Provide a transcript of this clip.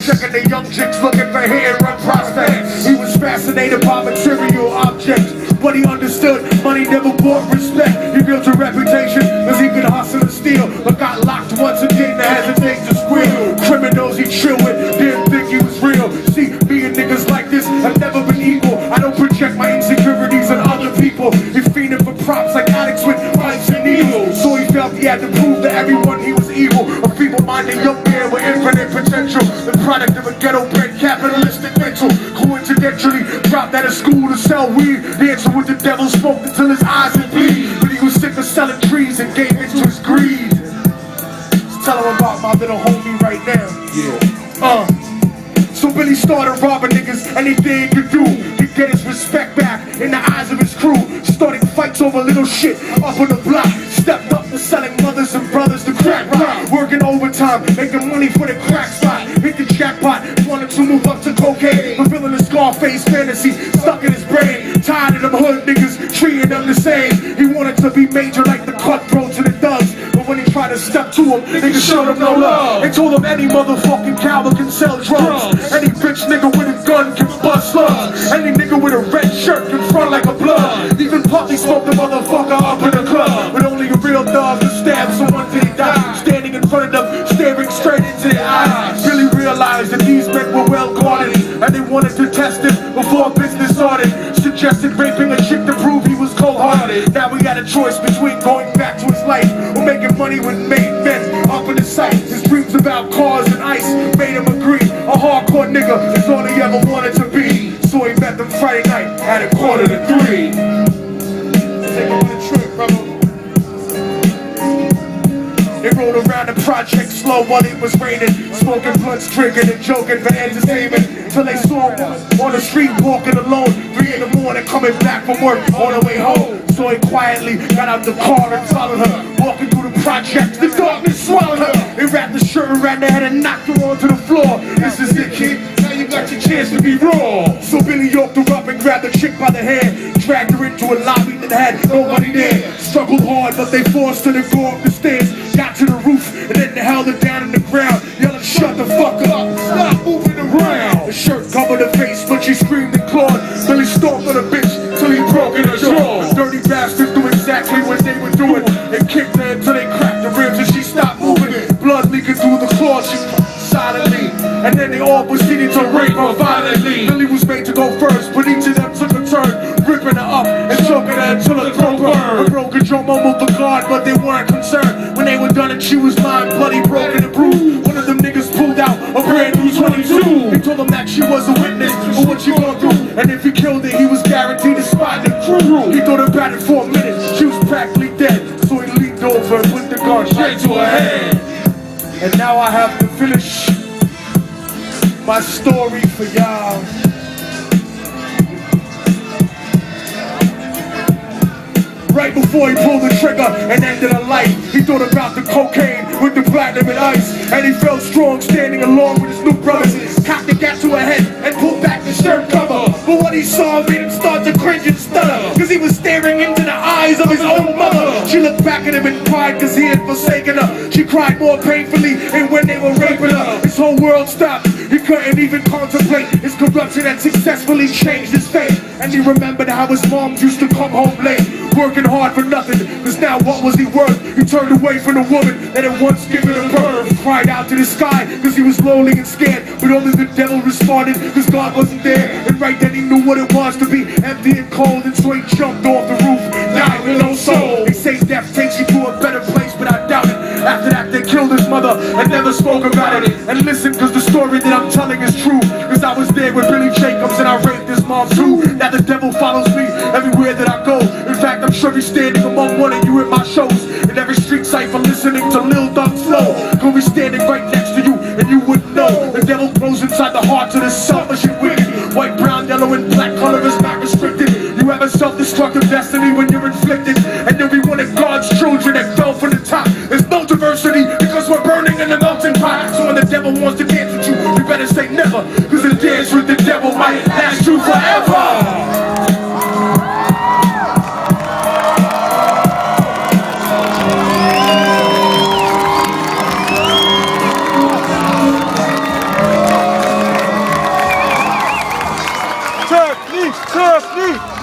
Checking the young chicks looking for hit-and-run prospects. He was fascinated by material objects, but he understood money never bought respect. He built a reputation cause he could hustle and steal, but got locked once and didn't hesitate to squeal. Criminals he chill with didn't think he was real. See, me and niggas like this have never been equal. I don't project my insecurities on other people. He fiended for props like addicts with pipes and needles. So he felt he had to prove to everyone he was evil. A feeble-minded young man with infinite potential, the product of a ghetto-bred capitalistic mental. Coincidentally dropped out of school to sell weed, dancing with the devil, smoked until his eyes would bleed. But he was sick of selling trees and gave into his greed. Just tell him about my little homie right now. Yeah. So Billy started robbing niggas, anything he could do to get his respect back in the eyes of his crew. Starting fights over little shit up on the block. Stepped up to selling mothers and brothers to crack rock. Working overtime, making money for the crack spot. Hit the jackpot, wanted to move up to cocaine. Fulfilling the Scarface fantasy stuck in his brain. Tired of them hood niggas treating them the same. He wanted to be major like the cutthroats and the thugs. But when he tried to step to him, niggas showed him no love. They told him any motherfucking coward can sell drugs. Any bitch nigga with a gun can bust slugs. Any nigga with a red shirt can front like a blood. Even Puffy smoked the motherfucker up in the club. But only a real dog can stab someone till he dies. Standing in front of them, staring straight into their eyes. Really realized that these men were well guarded, and they wanted to test him before business started. Suggested raping a chick to prove he was cold-hearted. Now we had a choice between going back to his life or making money with made men up in the sight. His dreams about cars and ice made him agree. A hardcore nigga is all he ever wanted to be. So he met them Friday night at 2:45. Take him on a trip, brother. They rode around the project slow while it was raining, smoking blunts, drinking and joking for entertainment. Till they saw a woman on the street walking alone, 3 in the morning coming back from work on her way home. So he quietly got out the car and followed her, walking through the project. The darkness swallowed her. He wrapped the shirt around her head and knocked her onto the floor. This is it, kid. Now you got your chance to be raw. So Billy yoked her up and grabbed the chick by the hair, dragged her into a lobby that had nobody there. Struggled hard, but they forced her to go up the stairs. Got to the roof and then they held her down on the ground, yelling, "Shut the fuck up! Stop moving around!" The shirt covered her face, but she screamed and clawed. Billy stomped on the bitch till he broke in her jaw. The dirty bastards knew exactly what they were doing and kicked her until they cracked the ribs and she stopped moving. Blood leaking through the claws, she silently, and then they all proceeded to rape her violently. Billy was made to go first, but each of them took a turn, ripping her up and choking her until her throat burned. The broken jaw mumbled the guard, but they weren't concerned. When they were done and she was lying bloody, broken and bruised, one of them niggas pulled out a brand new 22. He told them that she was a witness for what she gone through, and if he killed her, he was guaranteed a spot in the crew. He thought about it for a minute, she was practically dead, so he leaned over and put the gun straight to her head. And now I have to finish my story for y'all. Right before he pulled the trigger and ended her life, he thought about the cocaine with the platinum and ice, and he felt strong standing along with his new brothers. Cocked the gat to her head and pulled back the shirt cover, but what he saw made him start to cringe and stutter, cause he was staring into the eyes of his own mother. She looked back at him and cried cause he had forsaken her. She cried more painfully, and when they were raping her, his whole world stopped. He couldn't even contemplate his corruption had successfully changed his fate. And he remembered how his mom used to come home late, working hard for nothing, cause now what was he worth? He turned away from the woman that had once given him birth. He cried out to the sky cause he was lonely and scared, but only the devil responded cause God wasn't there. And right then he knew what it was to be empty and cold, and so he jumped off the roof, died with no soul. They say death takes you to a better place, but I doubt it. After that they killed his mother and never spoke about it. And listen, cause the story that I'm telling is true, cause I was there with Billy Jacobs and I raped his mom too. Now the devil follows me everywhere that I go. In fact, I'm sure he's standing among one of you at my shows. In every street cipher listening to Lil Duck's flow. Gonna be standing right next to you and you wouldn't know. The devil grows inside the hearts of the selfish and wicked. White, brown, yellow, and black color is not restricted. You have a self-destructive destiny when you're inflicted, and you'll be one of God's children that fell from the top. There's no diversity because we're burning in the melting pot. So when the devil wants to dance with you, you better say never, cause the dance with the devil might last you forever. Trust me.